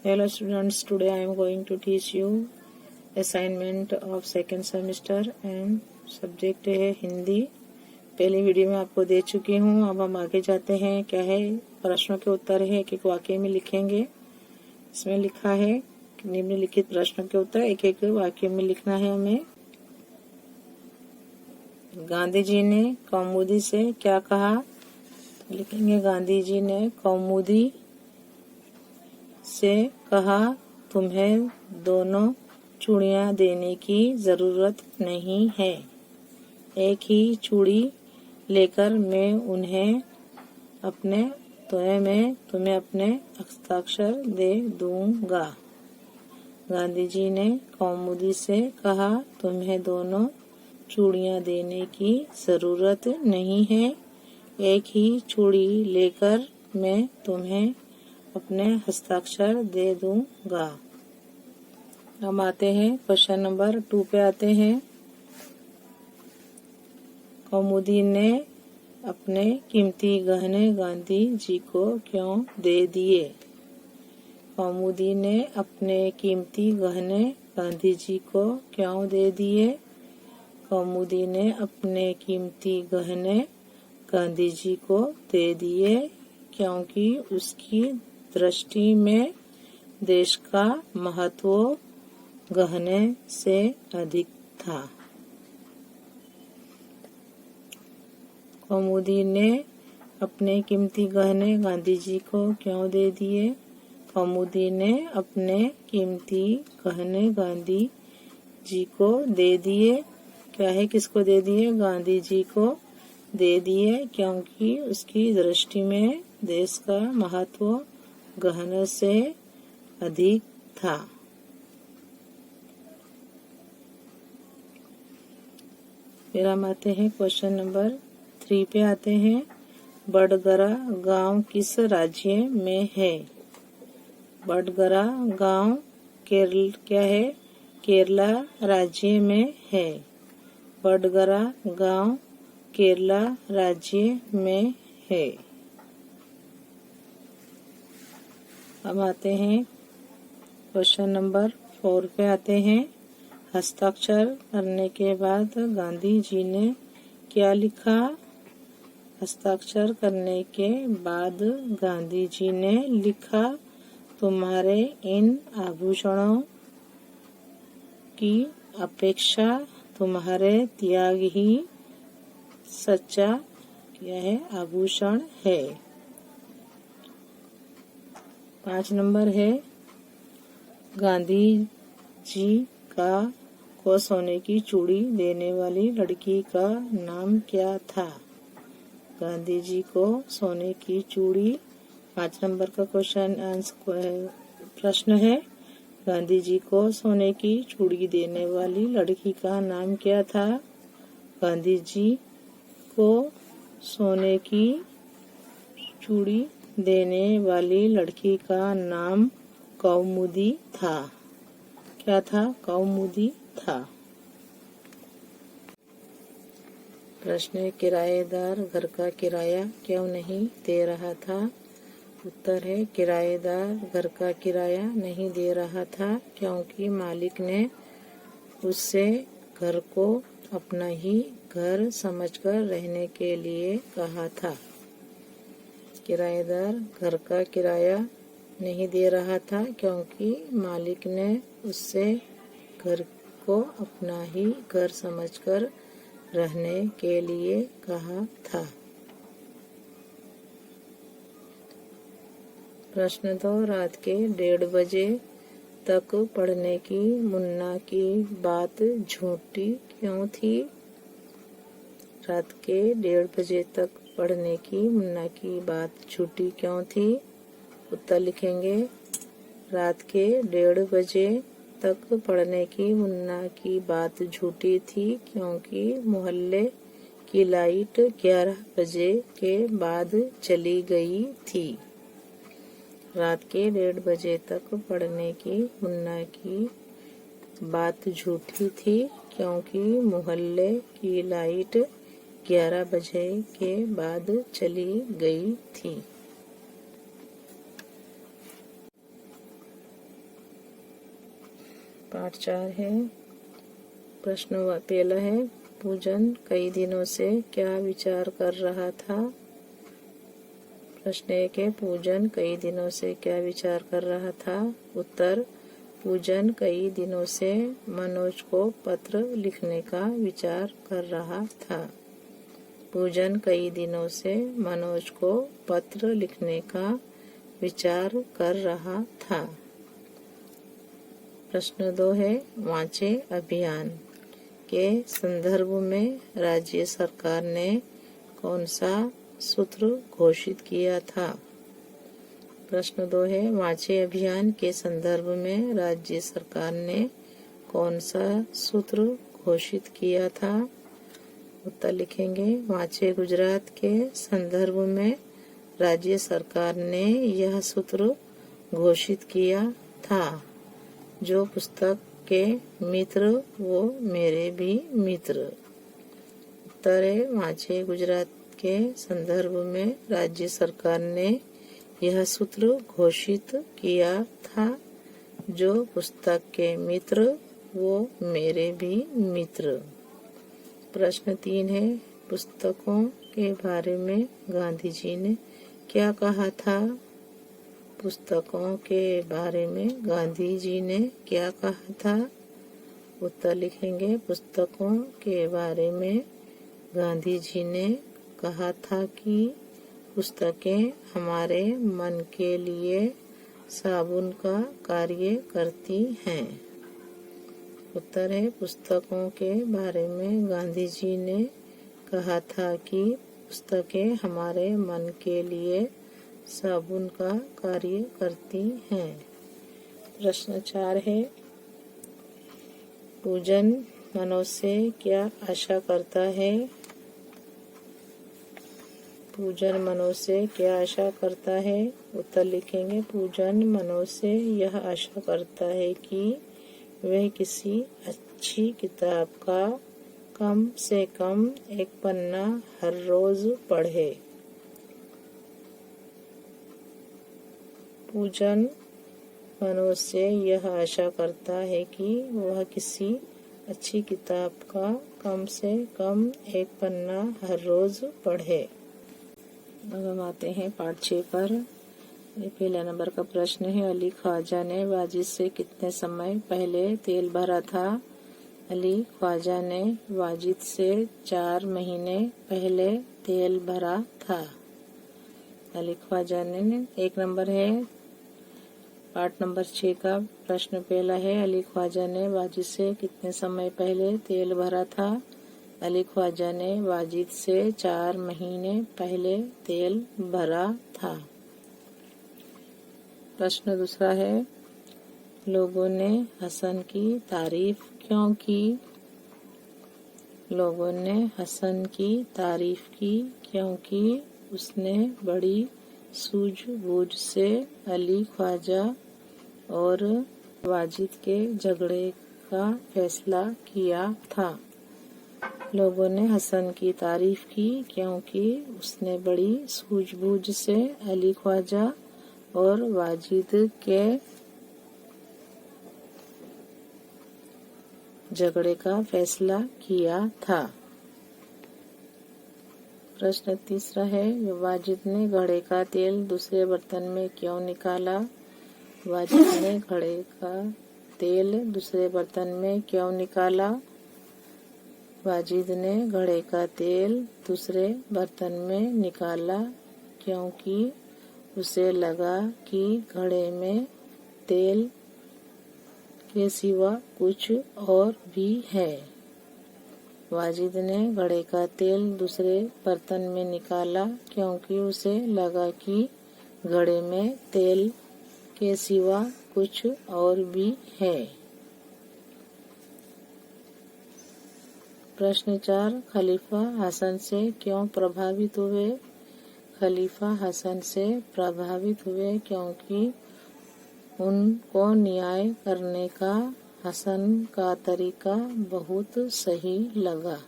Hello students, today I am going to teach you assignment of second semester and subject है हिंदी। पहले video में आपको दे चुकी हूँ। अब हम आगे जाते हैं। क्या है, प्रश्नों के उत्तर है कि वाक्य में लिखेंगे। इसमें लिखा है निम्नलिखित प्रश्नों के उत्तर एक एक वाक्य में लिखना है हमें। गांधी जी ने कौमुदी से क्या कहा, तो लिखेंगे गांधी जी ने कौमुदी से कहा, तुम्हें दोनों चूड़ियां देने की जरूरत नहीं है, एक ही चूड़ी लेकर मैं तुम्हें अपने हस्ताक्षर दे दूंगा। गांधी जी ने कौमुदी से कहा, तुम्हें दोनों चूड़ियां देने की जरूरत नहीं है, एक ही चूड़ी लेकर मैं तुम्हें अपने हस्ताक्षर दे दूंगा। हम आते हैं क्वेश्चन नंबर 2 पे आते हैं। कौमुदी ने अपने कीमती गहने गांधी जी को क्यों दे दिए। कौमुदी ने अपने कीमती गहने गांधी जी को क्यों दे दिए। कौमुदी ने अपने कीमती गहने गांधी जी को दे दिए क्योंकि उसकी दृष्टि में देश का महत्व गहने से अधिक था। कौमुदी ने अपने कीमती गहने गांधी जी को क्यों दे दिए। कौमुदी ने अपने कीमती गहने गांधी जी को दे दिए। क्या है, किसको दे दिए, गांधी जी को दे दिए क्योंकि उसकी दृष्टि में देश का महत्व गहने से अधिक था। फिर हम आते हैं क्वेश्चन नंबर 3 पे आते हैं। बडगरा गांव किस राज्य में है। बडगरा गांव केरला राज्य में है। बडगरा गांव केरला राज्य में है। अब आते हैं क्वेश्चन नंबर 4 पे आते हैं। हस्ताक्षर करने के बाद गांधी जी ने क्या लिखा। हस्ताक्षर करने के बाद गांधी जी ने लिखा, तुम्हारे इन आभूषणों की अपेक्षा तुम्हारे त्याग ही सच्चा आभूषण है। 5 नंबर है, गांधी जी को सोने की चूड़ी देने वाली लड़की का नाम क्या था। गांधी जी को सोने की चूड़ी, 5 नंबर का प्रश्न है, गांधी जी को सोने की चूड़ी देने वाली लड़की का नाम क्या था। गांधी जी को सोने की चूड़ी देने वाली लड़की का नाम कौमुदी था। क्या था, कौमुदी था। प्रश्न, किराएदार घर का किराया क्यों नहीं दे रहा था। उत्तर है, किराएदार घर का किराया नहीं दे रहा था क्योंकि मालिक ने उससे घर को अपना ही घर समझकर रहने के लिए कहा था। किराएदार घर का किराया नहीं दे रहा था क्योंकि मालिक ने उससे घर को अपना ही घर समझकर रहने के लिए कहा था। प्रश्न 2, रात के 1:30 बजे तक पढ़ने की मुन्ना की बात झूठी क्यों थी। रात के 1:30 बजे तक पढ़ने की मुन्ना की बात झूठी क्यों थी। उत्तर लिखेंगे, रात के 1:30 बजे तक पढ़ने की मुन्ना की बात झूठी थी क्योंकि मोहल्ले की लाइट 11 बजे के बाद चली गई थी। रात के 1:30 बजे तक पढ़ने की मुन्ना की बात झूठी थी क्योंकि मोहल्ले की लाइट 11 बजे के बाद चली गई थी। पाठ 4 है। प्रश्न पहला है, पूजन कई दिनों से क्या विचार कर रहा था। प्रश्न 1 है, पूजन कई दिनों से क्या विचार कर रहा था। उत्तर, पूजन कई दिनों से मनोज को पत्र लिखने का विचार कर रहा था। पूजन कई दिनों से मनोज को पत्र लिखने का विचार कर रहा था। प्रश्न 2 है, वांचे अभियान के संदर्भ में राज्य सरकार ने कौन सा सूत्र घोषित किया था। प्रश्न 2 है, वांचे अभियान के संदर्भ में राज्य सरकार ने कौन सा सूत्र घोषित किया था। उत्तर लिखेंगे, वांचे गुजरात के संदर्भ में राज्य सरकार ने यह सूत्र घोषित किया था, जो पुस्तक के मित्र वो मेरे भी मित्र। उत्तर है, वांचे गुजरात के संदर्भ में राज्य सरकार ने यह सूत्र घोषित किया था, जो पुस्तक के मित्र वो मेरे भी मित्र। प्रश्न 3 है, पुस्तकों के बारे में गांधी जी ने क्या कहा था। पुस्तकों के बारे में गांधी जी ने क्या कहा था। उत्तर लिखेंगे, पुस्तकों के बारे में गांधी जी ने कहा था कि पुस्तकें हमारे मन के लिए साबुन का कार्य करती हैं। उत्तर है, पुस्तकों के बारे में गांधी जी ने कहा था कि पुस्तकें हमारे मन के लिए साबुन का कार्य करती हैं। प्रश्न 4 है, पूजन मनोज से क्या आशा करता है। पूजन मनोज से क्या आशा करता है। उत्तर लिखेंगे, पूजन मनोज से यह आशा करता है कि वह किसी अच्छी किताब का कम से कम एक पन्ना हर रोज पढ़े। पूजन मनोज से यह आशा करता है कि वह किसी अच्छी किताब का कम से कम एक पन्ना हर रोज पढ़े। अब हम आते हैं पाठ 6 पर। पहला नंबर का प्रश्न है, अली ख्वाजा ने वाजिद से कितने समय पहले तेल भरा था। अली ख्वाजा ने वाजिद से 4 महीने पहले तेल भरा था। अली ख्वाजा ने 1 नंबर है। पाठ नंबर 6 का प्रश्न पहला है, अली ख्वाजा ने वाजिद से कितने समय पहले तेल भरा था। अली ख्वाजा ने वाजिद से 4 महीने पहले तेल भरा था। प्रश्न दूसरा है, लोगों ने हसन की तारीफ क्यों की। लोगों ने हसन की तारीफ की क्योंकि उसने बड़ी सूझबूझ से अली ख्वाजा और वाजिद के झगड़े का फैसला किया था। लोगों ने हसन की तारीफ की क्योंकि उसने बड़ी सूझबूझ से अली ख्वाजा और वाजिद के झगड़े का फैसला किया था। प्रश्न तीसरा है, वाजिद ने घड़े का तेल दूसरे बर्तन में क्यों निकाला। वाजिद ने घड़े का तेल दूसरे बर्तन में क्यों निकाला। वाजिद ने घड़े का तेल दूसरे बर्तन में निकाला क्योंकि उसे लगा कि घड़े में तेल के सिवा कुछ और भी है। वाजिद ने घड़े का तेल दूसरे बर्तन में निकाला क्योंकि उसे लगा कि घड़े में तेल के सिवा कुछ और भी है। प्रश्न 4, खलीफा हसन से क्यों प्रभावित हुए। खलीफा हसन से प्रभावित हुए क्योंकि उनको न्याय करने का हसन का तरीका बहुत सही लगा।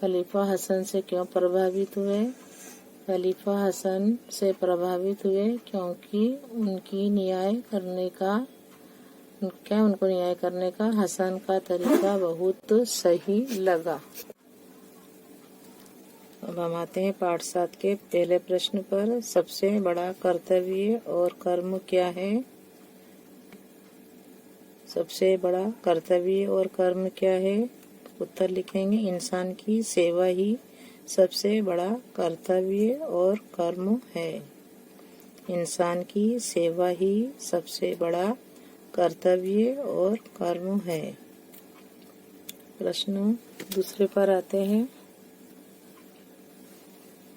खलीफा हसन से क्यों प्रभावित हुए। खलीफा हसन से प्रभावित हुए क्योंकि उनकी न्याय करने का क्या उनको न्याय करने का हसन का तरीका बहुत सही लगा। अब हम आते हैं पाठ 7 के पहले प्रश्न पर। सबसे बड़ा कर्तव्य और कर्म क्या है? सबसे बड़ा कर्तव्य और कर्म क्या है? उत्तर लिखेंगे, इंसान की सेवा ही सबसे बड़ा कर्तव्य और कर्म है। इंसान की सेवा ही सबसे बड़ा कर्तव्य और कर्म है। प्रश्न दूसरे पर आते हैं।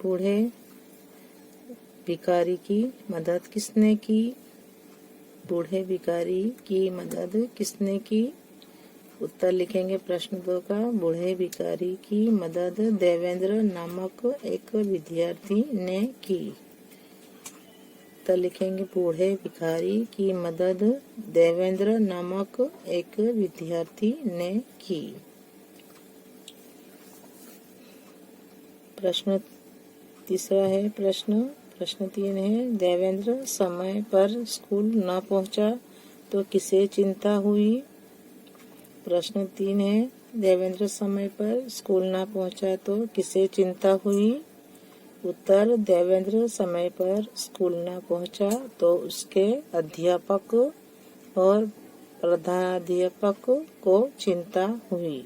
बूढ़े भिखारी की मदद किसने की? बूढ़े भिखारी की मदद किसने की? उत्तर लिखेंगे प्रश्न 2 का, बूढ़े भिखारी की मदद देवेंद्र नामक एक विद्यार्थी ने की। उत्तर लिखेंगे बूढ़े भिखारी की मदद देवेंद्र नामक एक विद्यार्थी ने की। प्रश्न तीसरा है। प्रश्न 3 है, देवेंद्र समय पर स्कूल न पहुंचा तो किसे चिंता हुई? प्रश्न 3 है, देवेंद्र समय पर स्कूल न पहुंचा तो किसे चिंता हुई? उत्तर, देवेंद्र समय पर स्कूल न पहुंचा तो उसके अध्यापक और प्रधानाध्यापक को चिंता हुई।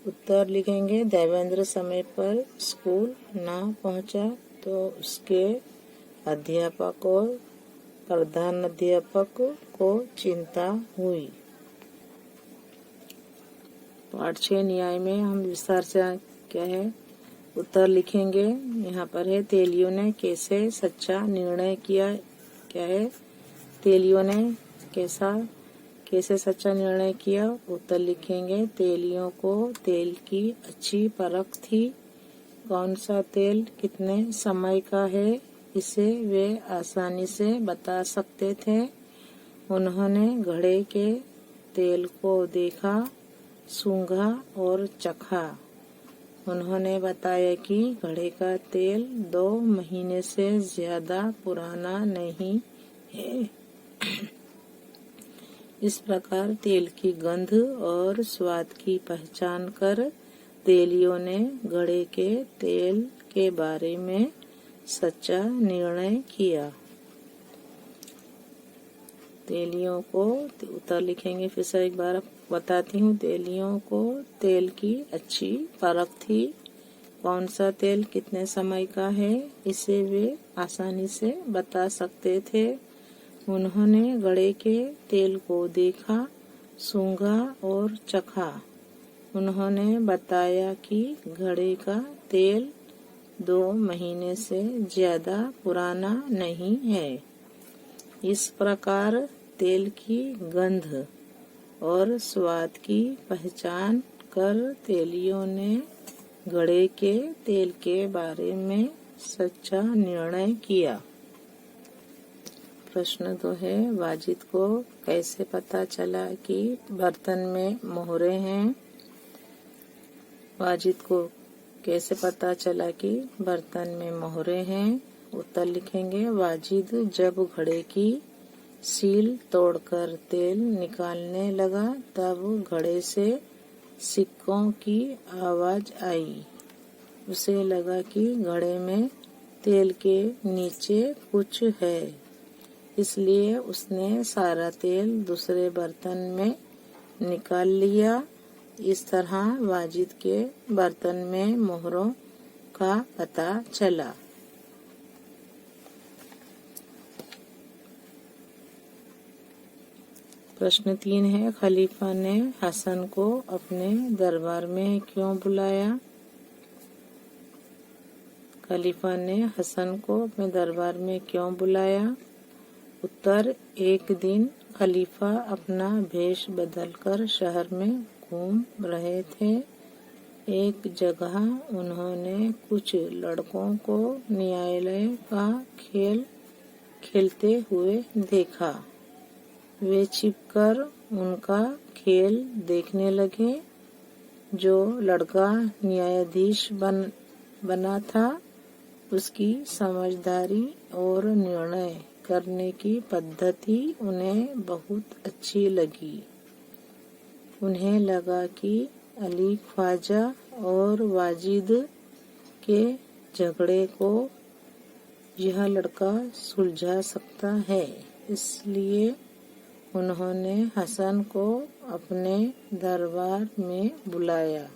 उत्तर लिखेंगे, देवेंद्र समय पर स्कूल न पहुंचा तो उसके अध्यापक और प्रधानाध्यापक को चिंता हुई। पाठ 6 न्याय में हम विस्तार से क्या है उत्तर लिखेंगे। यहाँ पर है, तेलियों ने कैसे सच्चा निर्णय किया? क्या है, तेलियों ने कैसे सच्चा निर्णय किया? उत्तर लिखेंगे, तेलियों को तेल की अच्छी परख थी। कौन सा तेल कितने समय का है, इसे वे आसानी से बता सकते थे। उन्होंने घड़े के तेल को देखा, सूंघा और चखा। उन्होंने बताया कि घड़े का तेल 2 महीने से ज्यादा पुराना नहीं है। इस प्रकार तेल की गंध और स्वाद की पहचान कर तेलियों ने घड़े के तेल के बारे में सच्चा निर्णय किया। तेलियों को उत्तर लिखेंगे, फिर से एक बार बताती हूँ। तेलियों को तेल की अच्छी परख थी। कौन सा तेल कितने समय का है, इसे वे आसानी से बता सकते थे। उन्होंने घड़े के तेल को देखा, सूंघा और चखा। उन्होंने बताया कि घड़े का तेल 2 महीने से ज्यादा पुराना नहीं है। इस प्रकार तेल की गंध और स्वाद की पहचान कर तेलियों ने घड़े के तेल के बारे में सच्चा निर्णय किया। प्रश्न 2 है, वाजिद को कैसे पता चला कि बर्तन में मोहरे हैं? वाजिद को कैसे पता चला कि बर्तन में मोहरे हैं? उत्तर लिखेंगे, वाजिद जब घड़े की सील तोड़कर तेल निकालने लगा तब घड़े से सिक्कों की आवाज आई। उसे लगा कि घड़े में तेल के नीचे कुछ है, इसलिए उसने सारा तेल दूसरे बर्तन में निकाल लिया। इस तरह वाजिद के बर्तन में मोहरों का पता चला। प्रश्न 3 है, खलीफा ने हसन को अपने दरबार में क्यों बुलाया? खलीफा ने हसन को अपने दरबार में क्यों बुलाया? उत्तर, एक दिन खलीफा अपना भेष बदलकर शहर में घूम रहे थे। एक जगह उन्होंने कुछ लड़कों को न्यायालय का खेल खेलते हुए देखा। वे छिपकर उनका खेल देखने लगे। जो लड़का न्यायाधीश बना था, उसकी समझदारी और निर्णय करने की पद्धति उन्हें बहुत अच्छी लगी। उन्हें लगा कि अली ख्वाजा और वाजिद के झगड़े को यह लड़का सुलझा सकता है, इसलिए उन्होंने हसन को अपने दरबार में बुलाया।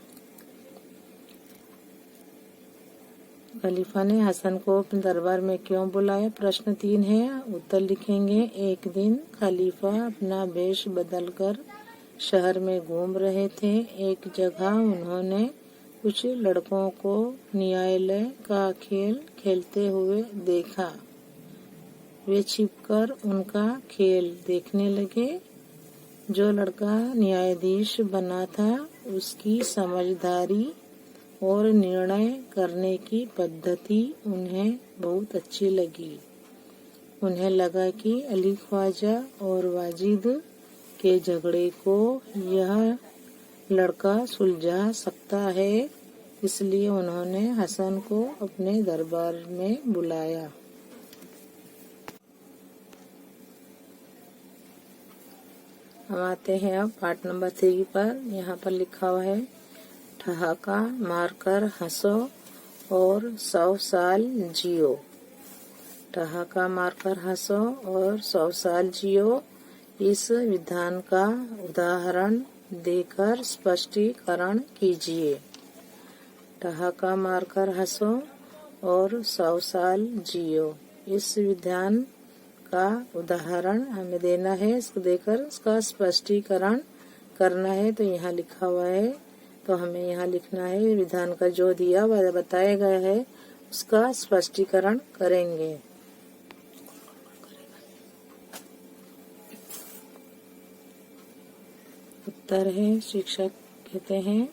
खलीफा ने हसन को अपने दरबार में क्यों बुलाया? प्रश्न 3 है, उत्तर लिखेंगे। एक दिन खलीफा अपना वेश बदलकर शहर में घूम रहे थे। एक जगह उन्होंने कुछ लड़कों को न्यायालय का खेल खेलते हुए देखा। वे छिपकर उनका खेल देखने लगे। जो लड़का न्यायाधीश बना था उसकी समझदारी और निर्णय करने की पद्धति उन्हें बहुत अच्छी लगी। उन्हें लगा कि अली ख्वाजा और वाजिद के झगड़े को यह लड़का सुलझा सकता है, इसलिए उन्होंने हसन को अपने दरबार में बुलाया। हम आते हैं अब पार्ट नंबर 3 पर। यहाँ पर लिखा हुआ है, ठहाका मारकर हंसो और 100 साल जियो। ठहाका मारकर हंसो और 100 साल जियो। इस विधान का उदाहरण देकर स्पष्टीकरण कीजिए। ठहाका मारकर हंसो और 100 साल जियो। इस विधान का उदाहरण हमें देना है, इसको देकर इसका स्पष्टीकरण करना है। तो यहाँ लिखा हुआ है, तो हमें यहाँ लिखना है, विधान का जो दिया हुआ बताया गया है उसका स्पष्टीकरण करेंगे। उत्तर है, शिक्षक कहते हैं,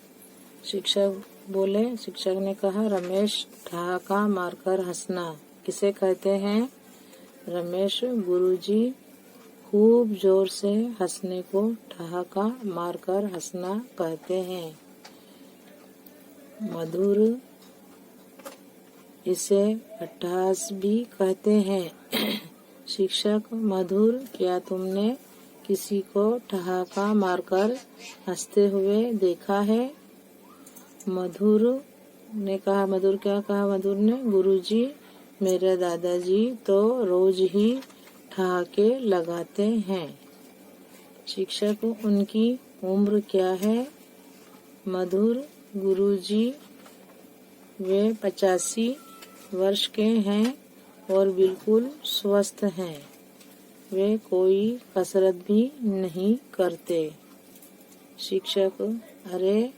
शिक्षक बोले, शिक्षक ने कहा, रमेश ठहाका मारकर हंसना किसे कहते हैं? रमेश गुरुजी खूब जोर से हंसने को ठहाका मारकर हंसना कहते हैं। मधुर इसे अट्टहास भी कहते हैं। शिक्षक मधुर, क्या तुमने किसी को ठहाका मारकर हंसते हुए देखा है? मधुर ने कहा, मधुर क्या कहा मधुर ने? गुरुजी, मेरे दादाजी तो रोज ही ठहाके लगाते हैं। शिक्षक, उनकी उम्र क्या है? मधुर, गुरुजी वे 85 वर्ष के हैं और बिल्कुल स्वस्थ हैं। वे कोई कसरत भी नहीं करते। शिक्षक, अरे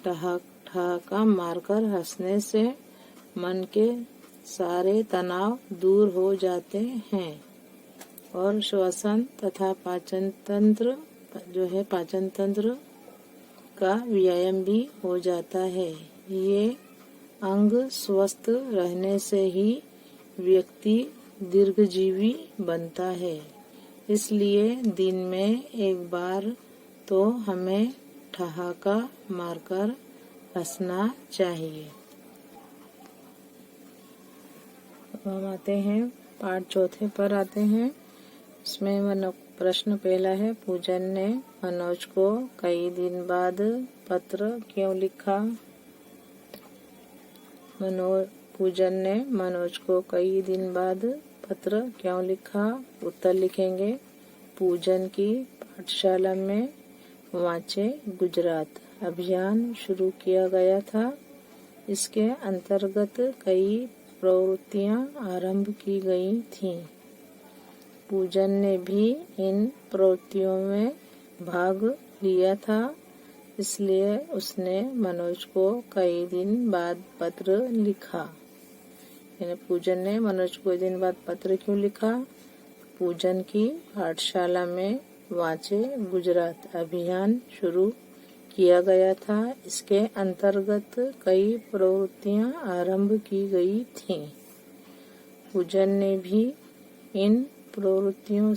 ठहाका मारकर हंसने से मन के सारे तनाव दूर हो जाते हैं और श्वसन तथा पाचन तंत्र का व्यायाम भी हो जाता है। ये अंग स्वस्थ रहने से ही व्यक्ति दीर्घजीवी बनता है। इसलिए दिन में एक बार तो हमें ठहाका मारकर हंसना चाहिए। हम आते हैं पार्ट 4 पर आते हैं। इसमें प्रश्न पहला है, पूजन ने मनोज को कई दिन बाद पत्र क्यों लिखा? पूजन ने मनोज को कई दिन बाद पत्र क्यों लिखा? उत्तर लिखेंगे। पूजन की पाठशाला में वांचे गुजरात अभियान शुरू किया गया था। इसके अंतर्गत कई प्रवृत्तियां आरंभ की गई थीं। पूजन ने भी इन प्रवृत्तियों में भाग लिया था, इसलिए उसने मनोज को कई दिन बाद पत्र लिखा। पूजन ने मनोज को कई दिन बाद पत्र क्यों लिखा? पूजन की पाठशाला में वांचे गुजरात अभियान शुरू किया गया था। इसके अंतर्गत कई प्रवृत्तियां आरंभ की गई थीं। पूजन ने भी इन प्रवृत्तियों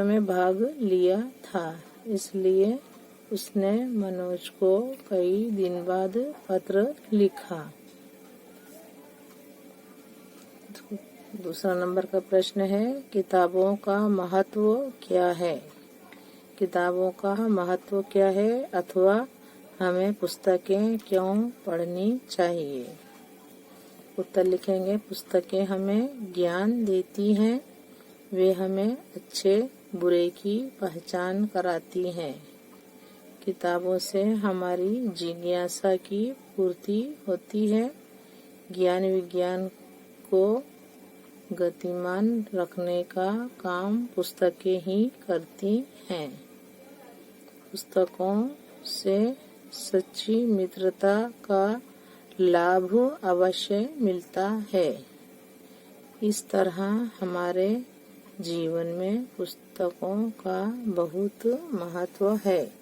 में भाग लिया था, इसलिए उसने मनोज को कई दिन बाद पत्र लिखा। दूसरा नंबर का प्रश्न है, किताबों का महत्व क्या है? किताबों का महत्व क्या है अथवा हमें पुस्तकें क्यों पढ़नी चाहिए? उत्तर लिखेंगे, पुस्तकें हमें ज्ञान देती हैं, वे हमें अच्छे बुरे की पहचान कराती हैं। किताबों से हमारी जिज्ञासा की पूर्ति होती है। ज्ञान विज्ञान को गतिमान रखने का काम पुस्तकें ही करती हैं। पुस्तकों से सच्ची मित्रता का लाभ अवश्य मिलता है। इस तरह हमारे जीवन में पुस्तकों का बहुत महत्व है।